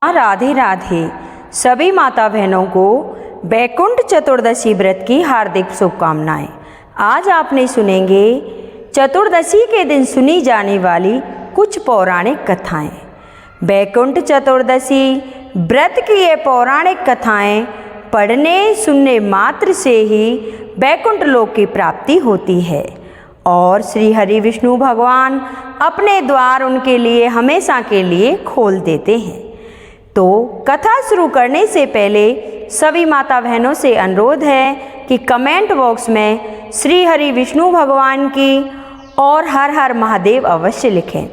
राधे राधे। सभी माता बहनों को बैकुंठ चतुर्दशी व्रत की हार्दिक शुभकामनाएं। आज आपने सुनेंगे चतुर्दशी के दिन सुनी जाने वाली कुछ पौराणिक कथाएं। बैकुंठ चतुर्दशी व्रत की ये पौराणिक कथाएं पढ़ने सुनने मात्र से ही बैकुंठ लोक की प्राप्ति होती है और श्री हरि विष्णु भगवान अपने द्वार उनके लिए हमेशा के लिए खोल देते हैं। तो कथा शुरू करने से पहले सभी माता बहनों से अनुरोध है कि कमेंट बॉक्स में श्री हरि विष्णु भगवान की और हर हर महादेव अवश्य लिखें।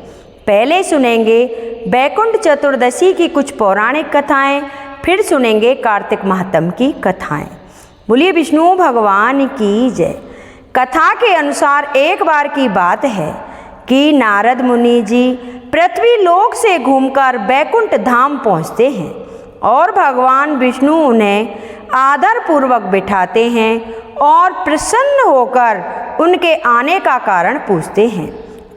पहले सुनेंगे बैकुंठ चतुर्दशी की कुछ पौराणिक कथाएं, फिर सुनेंगे कार्तिक महात्म की कथाएं। बोलिए विष्णु भगवान की जय। कथा के अनुसार एक बार की बात है कि नारद मुनि जी पृथ्वी लोक से घूमकर बैकुंठ धाम पहुँचते हैं और भगवान विष्णु उन्हें आदर पूर्वक बिठाते हैं और प्रसन्न होकर उनके आने का कारण पूछते हैं।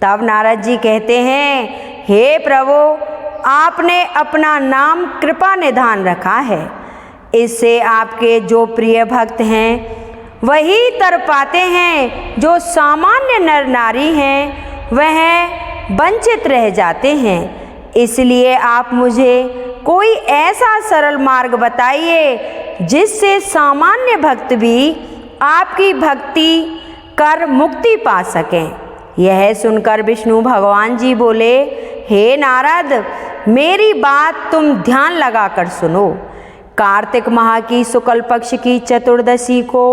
तब नारद जी कहते हैं, हे प्रभु, आपने अपना नाम कृपा निधान रखा है, इससे आपके जो प्रिय भक्त हैं वही तर पाते हैं, जो सामान्य नर नारी हैं वह वंचित रह जाते हैं। इसलिए आप मुझे कोई ऐसा सरल मार्ग बताइए जिससे सामान्य भक्त भी आपकी भक्ति कर मुक्ति पा सकें। यह सुनकर विष्णु भगवान जी बोले, हे नारद, मेरी बात तुम ध्यान लगाकर सुनो। कार्तिक माह की शुक्ल पक्ष की चतुर्दशी को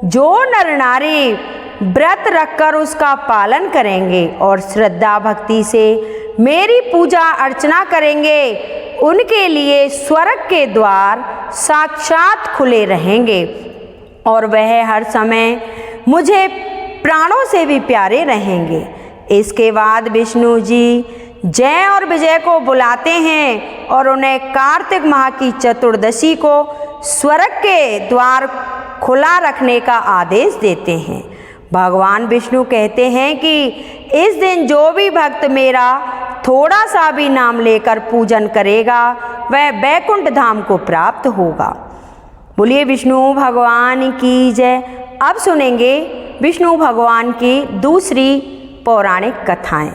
जो नर नारी व्रत रखकर उसका पालन करेंगे और श्रद्धा भक्ति से मेरी पूजा अर्चना करेंगे, उनके लिए स्वर्ग के द्वार साक्षात खुले रहेंगे और वह हर समय मुझे प्राणों से भी प्यारे रहेंगे। इसके बाद विष्णु जी जय और विजय को बुलाते हैं और उन्हें कार्तिक माह की चतुर्दशी को स्वर्ग के द्वार खुला रखने का आदेश देते हैं। भगवान विष्णु कहते हैं कि इस दिन जो भी भक्त मेरा थोड़ा सा भी नाम लेकर पूजन करेगा वह बैकुंठ धाम को प्राप्त होगा। बोलिए विष्णु भगवान की जय। अब सुनेंगे विष्णु भगवान की दूसरी पौराणिक कथाएं।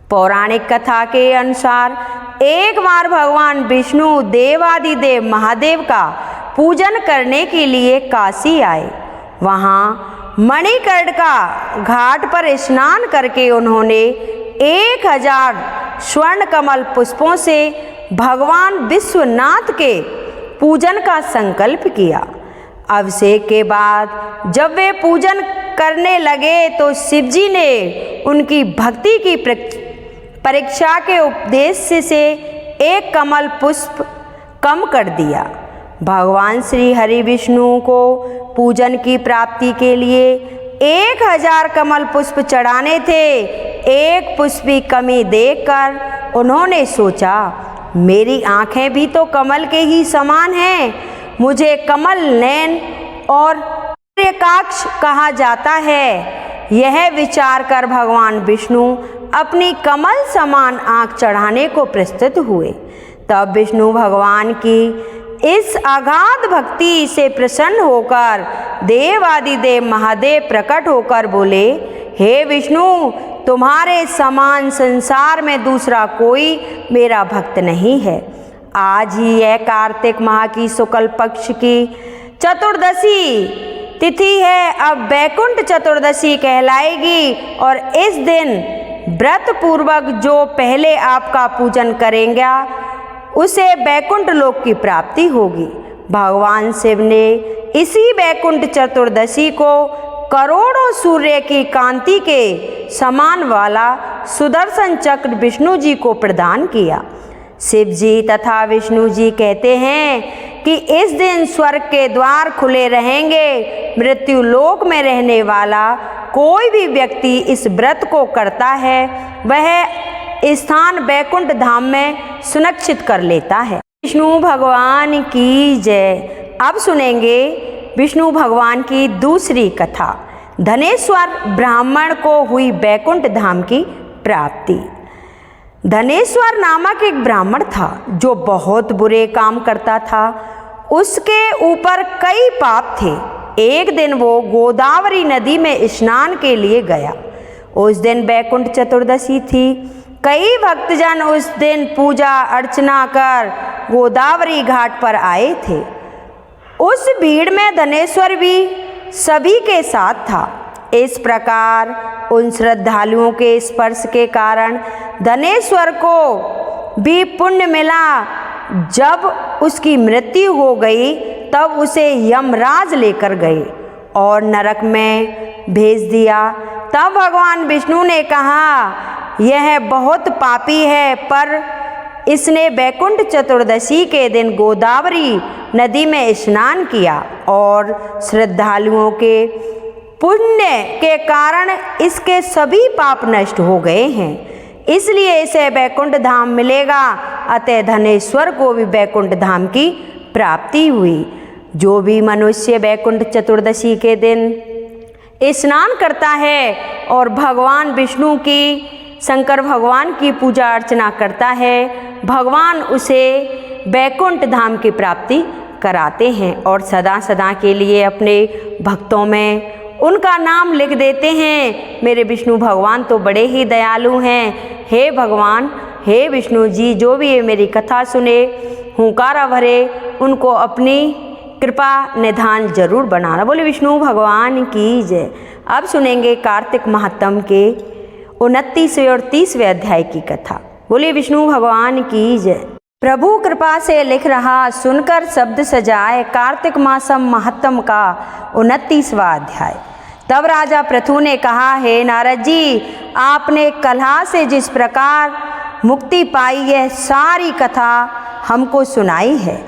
पौराणिक कथा के अनुसार एक बार भगवान विष्णु देवादिदेव महादेव का पूजन करने के लिए काशी आए। वहाँ मणिकर्णिका घाट पर स्नान करके उन्होंने 1000 स्वर्ण कमल पुष्पों से भगवान विश्वनाथ के पूजन का संकल्प किया। अभिषेक के बाद जब वे पूजन करने लगे तो शिवजी ने उनकी भक्ति की परीक्षा के उपदेश से एक कमल पुष्प कम कर दिया। भगवान श्री हरि विष्णु को पूजन की प्राप्ति के लिए 1000 कमल पुष्प चढ़ाने थे। एक पुष्प की कमी देखकर उन्होंने सोचा, मेरी आंखें भी तो कमल के ही समान हैं, मुझे कमल नयन और सूर्यकाक्ष कहा जाता है। यह विचार कर भगवान विष्णु अपनी कमल समान आंख चढ़ाने को प्रस्तुत हुए। तब विष्णु भगवान की इस अगाध भक्ति से प्रसन्न होकर देवादिदेव महादेव प्रकट होकर बोले, हे विष्णु, तुम्हारे समान संसार में दूसरा कोई मेरा भक्त नहीं है। आज ही यह कार्तिक माह की शुक्ल पक्ष की चतुर्दशी तिथि है, अब बैकुंठ चतुर्दशी कहलाएगी और इस दिन व्रत पूर्वक जो पहले आपका पूजन करेगा उसे बैकुंठ लोक की प्राप्ति होगी। भगवान शिव ने इसी बैकुंठ चतुर्दशी को करोड़ों सूर्य की कांति के समान वाला सुदर्शन चक्र विष्णु जी को प्रदान किया। शिव जी तथा विष्णु जी कहते हैं कि इस दिन स्वर्ग के द्वार खुले रहेंगे। मृत्यु लोक में रहने वाला कोई भी व्यक्ति इस व्रत को करता है वह स्थान बैकुंठ धाम में सुनिश्चित कर लेता है। विष्णु भगवान की जय। अब सुनेंगे विष्णु भगवान की दूसरी कथा, धनेश्वर ब्राह्मण को हुई बैकुंठ धाम की प्राप्ति। धनेश्वर नामक एक ब्राह्मण था जो बहुत बुरे काम करता था। उसके ऊपर कई पाप थे। एक दिन वो गोदावरी नदी में स्नान के लिए गया। उस दिन बैकुंठ चतुर्दशी थी। कई भक्तजन उस दिन पूजा अर्चना कर गोदावरी घाट पर आए थे। उस भीड़ में धनेश्वर भी सभी के साथ था। इस प्रकार उन श्रद्धालुओं के स्पर्श के कारण धनेश्वर को भी पुण्य मिला। जब उसकी मृत्यु हो गई तब उसे यमराज लेकर गए और नरक में भेज दिया। तब भगवान विष्णु ने कहा, यह बहुत पापी है, पर इसने बैकुंठ चतुर्दशी के दिन गोदावरी नदी में स्नान किया और श्रद्धालुओं के पुण्य के कारण इसके सभी पाप नष्ट हो गए हैं, इसलिए इसे बैकुंठ धाम मिलेगा। अतः धनेश्वर को भी बैकुंठ धाम की प्राप्ति हुई। जो भी मनुष्य बैकुंठ चतुर्दशी के दिन स्नान करता है और भगवान विष्णु की, शंकर भगवान की पूजा अर्चना करता है, भगवान उसे बैकुंठ धाम की प्राप्ति कराते हैं और सदा सदा के लिए अपने भक्तों में उनका नाम लिख देते हैं। मेरे विष्णु भगवान तो बड़े ही दयालु हैं। हे भगवान, हे विष्णु जी, जो भी ये मेरी कथा सुने, हुंकारा भरे, उनको अपनी कृपा निधान जरूर बनाना। बोले विष्णु भगवान की जय। अब सुनेंगे कार्तिक महात्म के 29वें और 30वें अध्याय की कथा। बोले विष्णु भगवान की जय। प्रभु कृपा से लिख रहा, सुनकर शब्द सजाए, कार्तिक मासम महात्म का 29वां अध्याय। तब राजा पृथु ने कहा, हे नारद जी, आपने कलह से जिस प्रकार मुक्ति पाई यह सारी कथा हमको सुनाई है,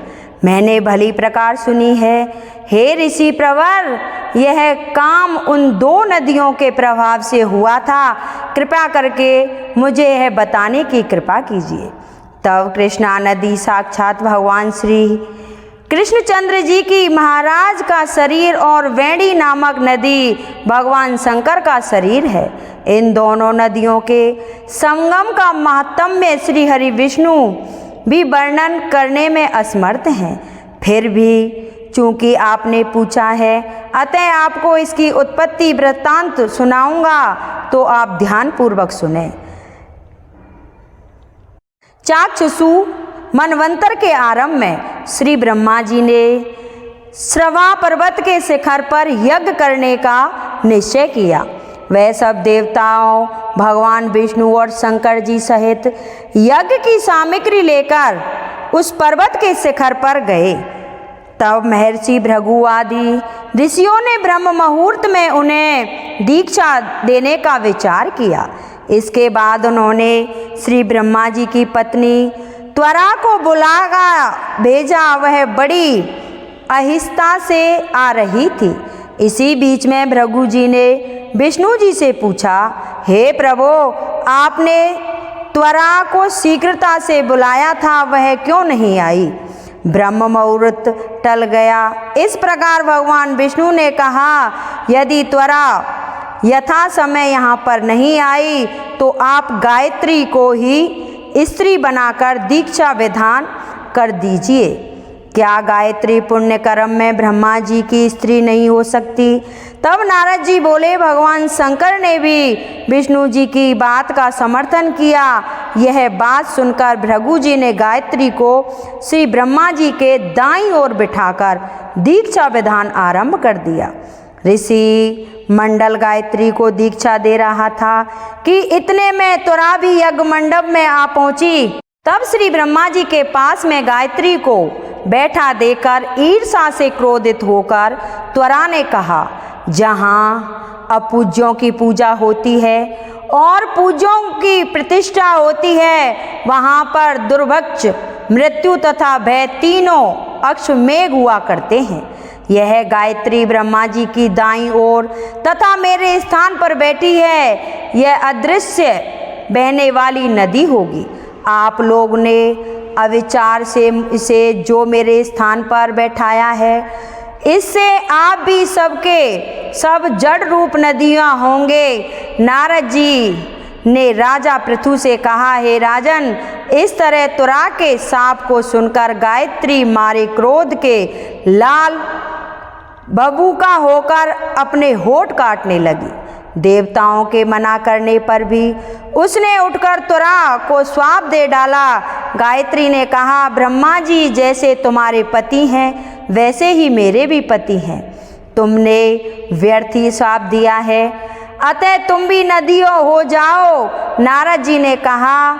मैंने भली प्रकार सुनी है। हे ऋषि प्रवर, यह काम उन 2 नदियों के प्रभाव से हुआ था। कृपा करके मुझे यह बताने की कृपा कीजिए। तब कृष्णा नदी साक्षात भगवान श्री कृष्णचंद्र जी की महाराज का शरीर और वेणी नामक नदी भगवान शंकर का शरीर है। इन दोनों नदियों के संगम का महात्म्य श्री हरि विष्णु भी वर्णन करने में असमर्थ हैं। फिर भी चूंकि आपने पूछा है, अतः आपको इसकी उत्पत्ति वृत्तांत सुनाऊंगा, तो आप ध्यानपूर्वक सुने। चाक्षुषु मनवंतर के आरंभ में श्री ब्रह्मा जी ने श्रवा पर्वत के शिखर पर यज्ञ करने का निश्चय किया। वह सब देवताओं, भगवान विष्णु और शंकर जी सहित यज्ञ की सामग्री लेकर उस पर्वत के शिखर पर गए। तब महर्षि भृगु आदि ऋषियों ने ब्रह्म मुहूर्त में उन्हें दीक्षा देने का विचार किया। इसके बाद उन्होंने श्री ब्रह्मा जी की पत्नी त्वरा को बुलाकर भेजा। वह बड़ी आहिस्ता से आ रही थी। इसी बीच में भृगु जी ने विष्णु जी से पूछा, हे प्रभु, आपने त्वरा को शीघ्रता से बुलाया था, वह क्यों नहीं आई? ब्रह्म मुहूर्त टल गया। इस प्रकार भगवान विष्णु ने कहा, यदि त्वरा यथा समय यहाँ पर नहीं आई तो आप गायत्री को ही स्त्री बनाकर दीक्षा विधान कर दीजिए। क्या गायत्री पुण्य कर्म में ब्रह्मा जी की स्त्री नहीं हो सकती? तब नारद जी बोले, भगवान शंकर ने भी विष्णु जी की बात का समर्थन किया। यह बात सुनकर भृगु जी ने गायत्री को श्री ब्रह्मा जी के दाईं ओर बिठाकर दीक्षा विधान आरंभ कर दिया। ऋषि मंडल गायत्री को दीक्षा दे रहा था कि इतने में त्वरा भी यज्ञ मंडप में आ पहुंची। तब श्री ब्रह्मा जी के पास में गायत्री को बैठा देकर ईर्षा से क्रोधित होकर त्वरा ने कहा, जहाँ अपूज्यों की पूजा होती है और पूज्यों की प्रतिष्ठा होती है, वहाँ पर दुर्भिक्ष, मृत्यु तथा भय तीनों अश्वमेघ हुआ करते हैं। यह गायत्री ब्रह्मा जी की दाईं ओर तथा मेरे स्थान पर बैठी है। यह अदृश्य बहने वाली नदी होगी। आप लोग ने अविचार से इसे जो मेरे स्थान पर बैठाया है, इससे आप भी सबके सब जड़ रूप नदियाँ होंगे। नारद जी ने राजा पृथु से कहा, हे राजन, इस तरह तुरा के साप को सुनकर गायत्री मारे क्रोध के लाल बबूका होकर अपने होठ काटने लगी। देवताओं के मना करने पर भी उसने उठकर तुरा को श्राप दे डाला। गायत्री ने कहा, ब्रह्मा जी जैसे तुम्हारे पति हैं वैसे ही मेरे भी पति हैं। तुमने व्यर्थ ही श्राप दिया है, अतः तुम भी नदियों हो जाओ। नारद जी ने कहा।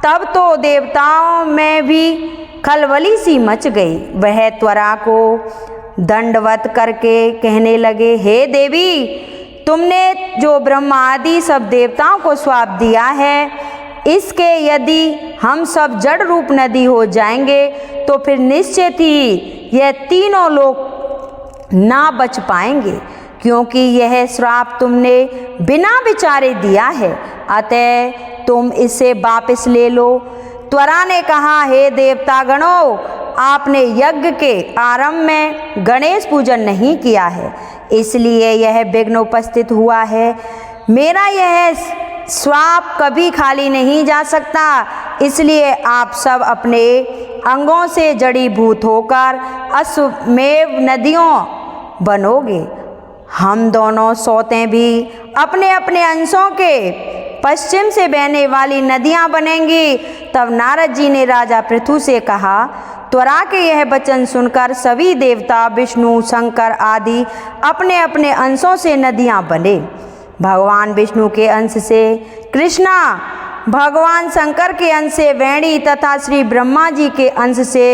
तब तो देवताओं में भी खलबली सी मच गई। वह त्वरा को दंडवत करके कहने लगे, हे देवी, तुमने जो ब्रह्मा आदि सब देवताओं को श्राप दिया है, इसके यदि हम सब जड़ रूप नदी हो जाएंगे तो फिर निश्चित ही यह तीनों लोग ना बच पाएंगे, क्योंकि यह श्राप तुमने बिना विचारे दिया है, अतः तुम इसे वापस ले लो। त्वरा ने कहा, हे देवतागणों, आपने यज्ञ के आरंभ में गणेश पूजन नहीं किया है, इसलिए यह विघ्न उपस्थित हुआ है। मेरा यह श्राप कभी खाली नहीं जा सकता, इसलिए आप सब अपने अंगों से जड़ीभूत होकर अश्वमेव नदियों बनोगे। हम दोनों सौतें भी अपने अपने अंशों के पश्चिम से बहने वाली नदियां बनेंगी। तब नारद जी ने राजा पृथु से कहा। त्वरा के यह वचन सुनकर सभी देवता, विष्णु, शंकर आदि अपने अपने अंशों से नदियां बने। भगवान विष्णु के अंश से कृष्णा, भगवान शंकर के अंश से वेणी तथा श्री ब्रह्मा जी के अंश से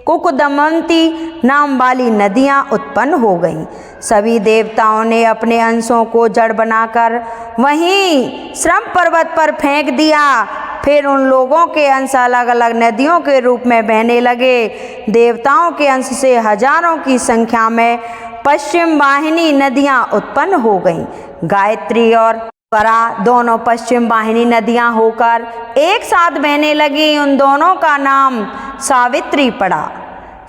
कुकुदमंती नाम वाली नदियां उत्पन्न हो गईं। सभी देवताओं ने अपने अंशों को जड़ बनाकर वहीं श्रम पर्वत पर फेंक दिया। फिर उन लोगों के अंश अलग अलग नदियों के रूप में बहने लगे। देवताओं के अंश से हजारों की संख्या में पश्चिम वाहिनी नदियां उत्पन्न हो गईं। गायत्री और त्वरा दोनों पश्चिम वाहिनी नदियां होकर एक साथ बहने लगी। उन दोनों का नाम सावित्री पड़ा।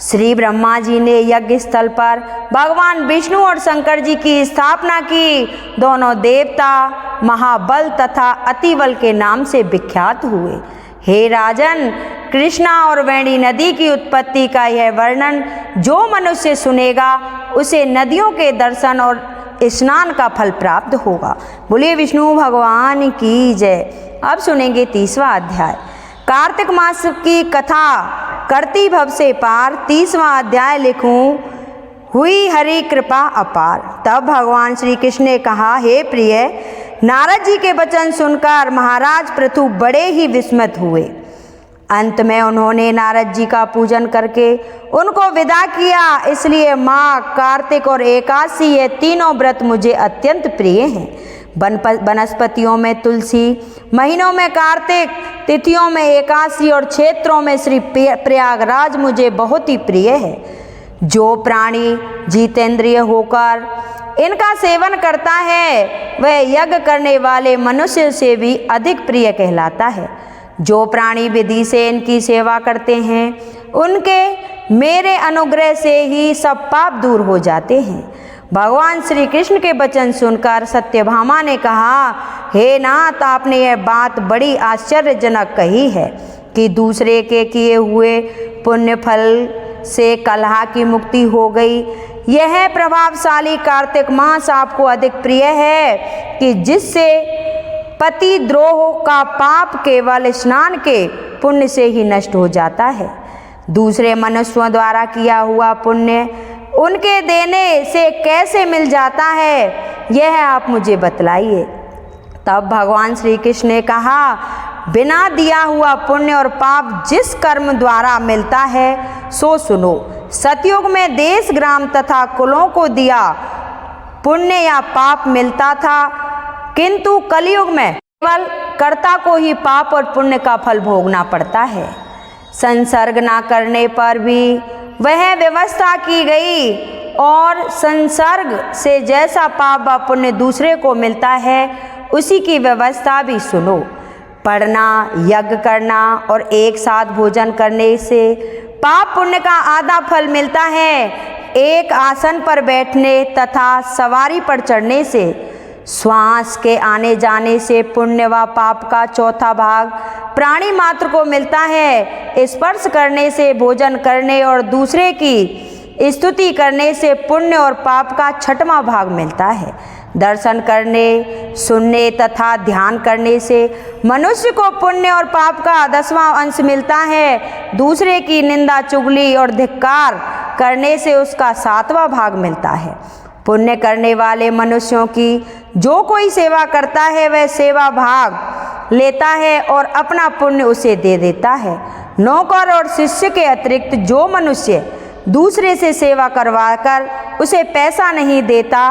श्री ब्रह्मा जी ने यज्ञ स्थल पर भगवान विष्णु और शंकर जी की स्थापना की। दोनों देवता महाबल तथा अतिबल के नाम से विख्यात हुए। हे राजन, कृष्णा और वेणी नदी की उत्पत्ति का यह वर्णन जो मनुष्य सुनेगा उसे नदियों के दर्शन और स्नान का फल प्राप्त होगा। बोलिए विष्णु भगवान की जय। अब सुनेंगे 30वां अध्याय, कार्तिक मास की कथा करती भव से पार। 30वां अध्याय लिखूं, हुई हरि कृपा अपार। तब भगवान श्री कृष्ण ने कहा, हे प्रिय, नारद जी के वचन सुनकर महाराज पृथु बड़े ही विस्मित हुए। अंत में उन्होंने नारद जी का पूजन करके उनको विदा किया। इसलिए माघ, कार्तिक और एकादशी ये तीनों व्रत मुझे अत्यंत प्रिय हैं। वनस्पतियों में तुलसी, महीनों में कार्तिक, तिथियों में एकादशी और क्षेत्रों में श्री प्रयागराज मुझे बहुत ही प्रिय है। जो प्राणी जितेंद्रिय होकर इनका सेवन करता है वह यज्ञ करने वाले मनुष्य से भी अधिक प्रिय कहलाता है। जो प्राणी विधि से इनकी सेवा करते हैं उनके मेरे अनुग्रह से ही सब पाप दूर हो जाते हैं। भगवान श्री कृष्ण के वचन सुनकर सत्यभामा ने कहा, हे नाथ, आपने यह बात बड़ी आश्चर्यजनक कही है कि दूसरे के किए हुए पुण्य फल से कलह की मुक्ति हो गई। यह प्रभावशाली कार्तिक मास आपको अधिक प्रिय है कि जिससे पति द्रोह का पाप केवल स्नान के पुण्य से ही नष्ट हो जाता है। दूसरे मनुष्यों द्वारा किया हुआ पुण्य उनके देने से कैसे मिल जाता है, यह आप मुझे बतलाइए। तब भगवान श्री कृष्ण ने कहा, बिना दिया हुआ पुण्य और पाप जिस कर्म द्वारा मिलता है सो सुनो। सतयुग में देश, ग्राम तथा कुलों को दिया पुण्य या पाप मिलता था, किंतु कलयुग में केवल कर्ता को ही पाप और पुण्य का फल भोगना पड़ता है। संसर्ग ना करने पर भी वह व्यवस्था की गई और संसर्ग से जैसा पाप व पुण्य दूसरे को मिलता है उसी की व्यवस्था भी सुनो। पढ़ना, यज्ञ करना और एक साथ भोजन करने से पाप पुण्य का आधा फल मिलता है। एक आसन पर बैठने तथा सवारी पर चढ़ने से श्वास के आने जाने से पुण्य व पाप का चौथा भाग प्राणी मात्र को मिलता है। स्पर्श करने से, भोजन करने और दूसरे की स्तुति करने से पुण्य और पाप का छठवां भाग मिलता है। दर्शन करने, सुनने तथा ध्यान करने से मनुष्य को पुण्य और पाप का 10वां अंश मिलता है। दूसरे की निंदा, चुगली और धिक्कार करने से उसका 7वां भाग मिलता है। पुण्य करने वाले मनुष्यों की जो कोई सेवा करता है वह सेवा भाग लेता है और अपना पुण्य उसे दे देता है। नौकर और शिष्य के अतिरिक्त जो मनुष्य दूसरे से सेवा करवाकर उसे पैसा नहीं देता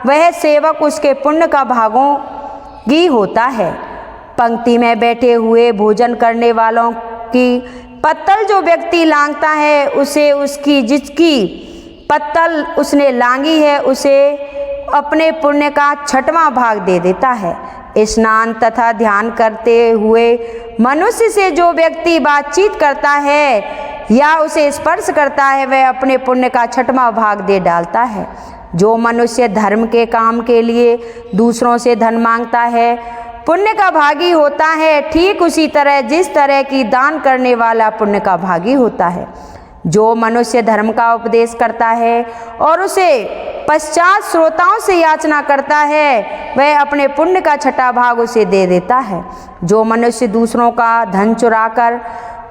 वह सेवक उसके पुण्य का भागी होता है। पंक्ति में बैठे हुए भोजन करने वालों की पत्तल जो व्यक्ति लांघता है उसे उसकी जिसकी पत्तल उसने लांघी है उसे अपने पुण्य का 6वां भाग दे देता है। स्नान तथा ध्यान करते हुए मनुष्य से जो व्यक्ति बातचीत करता है या उसे स्पर्श करता है वह अपने पुण्य का 6वां भाग दे डालता है। जो मनुष्य धर्म के काम के लिए दूसरों से धन मांगता है पुण्य का भागी होता है, ठीक उसी तरह जिस तरह की दान करने वाला पुण्य का भागी होता है। जो मनुष्य धर्म का उपदेश करता है और उसे पश्चात श्रोताओं से याचना करता है वह अपने पुण्य का 6वां भाग उसे दे देता है। जो मनुष्य दूसरों का धन चुराकर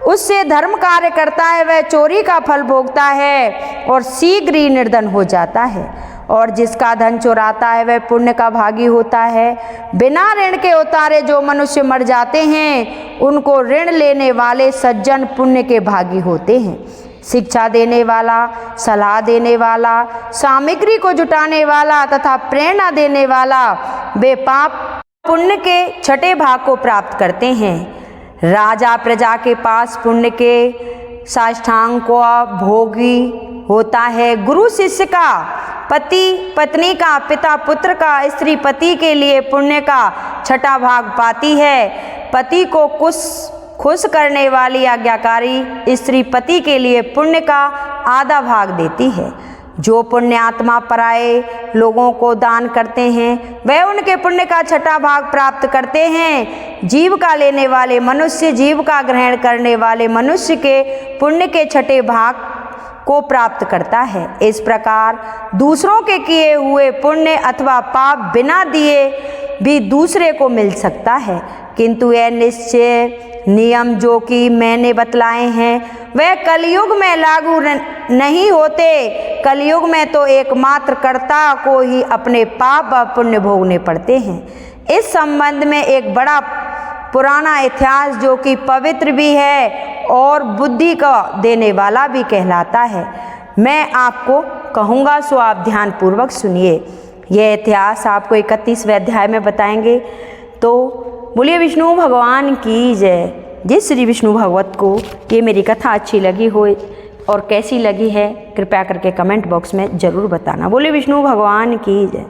उससे धर्म कार्य करता है वह चोरी का फल भोगता है और शीघ्र ही निर्धन हो जाता है। और जिसका धन चुराता है वह पुण्य का भागी होता है। बिना ऋण के उतारे जो मनुष्य मर जाते हैं उनको ऋण लेने वाले सज्जन पुण्य के भागी होते हैं। शिक्षा देने वाला, सलाह देने वाला, सामग्री को जुटाने वाला तथा प्रेरणा देने वाला वे पाप पुण्य के 6ठे भाग को प्राप्त करते हैं। राजा प्रजा के पास पुण्य के साष्टांग को भोगी होता है। गुरु शिष्य का, पति पत्नी का, पिता पुत्र का, स्त्री पति के लिए पुण्य का 6ठा भाग पाती है। पति को खुश करने वाली आज्ञाकारी स्त्री पति के लिए पुण्य का आधा भाग देती है। जो पुण्य आत्मा पराये लोगों को दान करते हैं वह उनके पुण्य का 6ठा भाग प्राप्त करते हैं। जीव का लेने वाले मनुष्य जीव का ग्रहण करने वाले मनुष्य के पुण्य के 6ठे भाग को प्राप्त करता है। इस प्रकार दूसरों के किए हुए पुण्य अथवा पाप बिना दिए भी दूसरे को मिल सकता है, किंतु यह निश्चय नियम जो कि मैंने बतलाए हैं वह कलयुग में लागू नहीं होते। कलयुग में तो एकमात्र कर्ता को ही अपने पाप व पुण्य भोगने पड़ते हैं। इस संबंध में एक बड़ा पुराना इतिहास जो कि पवित्र भी है और बुद्धि का देने वाला भी कहलाता है मैं आपको कहूँगा, सो आप ध्यान पूर्वक सुनिए। यह इतिहास आपको 31वें अध्याय में बताएंगे। तो बोलिए विष्णु भगवान की जय। जिस श्री विष्णु भगवत को ये मेरी कथा अच्छी लगी हो और कैसी लगी है कृपया करके कमेंट बॉक्स में ज़रूर बताना। बोलिए विष्णु भगवान की जय।